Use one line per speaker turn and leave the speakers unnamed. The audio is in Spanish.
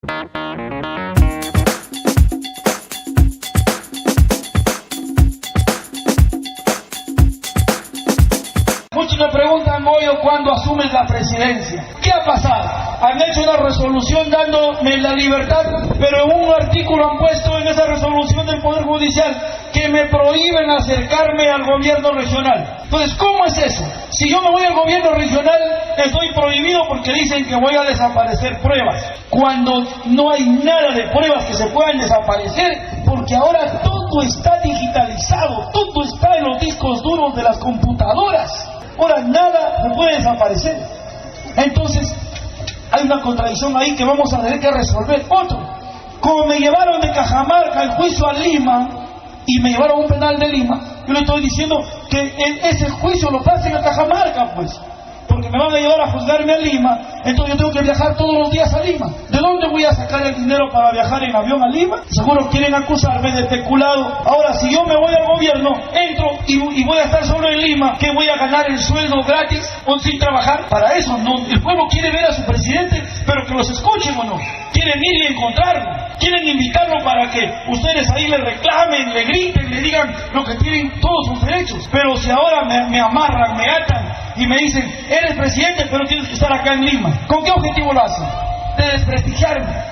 Muchos me preguntan, Moyo, ¿cuándo asumes la presidencia? ¿Qué ha pasado? Han hecho una resolución dándome la libertad, pero en un artículo han puesto en esa resolución del Poder Judicial que me prohíben acercarme al gobierno regional. Entonces, ¿cómo es eso? Si yo me voy al gobierno regional, estoy prohibido porque dicen que voy a desaparecer pruebas, cuando no hay nada de pruebas que se puedan desaparecer, porque ahora todo está digitalizado, todo está en los discos duros de las computadoras. Ahora nada se puede desaparecer. Entonces hay una contradicción ahí que vamos a tener que resolver. Otro, como me llevaron de Cajamarca el juicio a Lima y me llevaron a un penal de Lima, yo le estoy diciendo que ese juicio lo pasen a Cajamarca, pues, porque me van a llevar a juzgarme a Lima. Entonces yo tengo que viajar todos los días a Lima. ¿De dónde voy a sacar el dinero para viajar en avión a Lima? Seguro quieren acusarme de peculado. Ahora, si yo me voy al gobierno, entro y voy a estar solo en Lima, ¿qué voy a ganar el sueldo gratis o sin trabajar? Para eso, no, el pueblo quiere ver a su presidente, pero que los escuchen o no. Quieren ir y encontrarlo. Quieren invitarlo para que ustedes ahí le reclamen, le griten, le digan lo que tienen todos sus derechos. Pero si ahora me amarran, me atan y me dicen, eres presidente, pero tienes que estar acá en Lima, ¿con qué objetivo lo hacen? De desprestigiarme.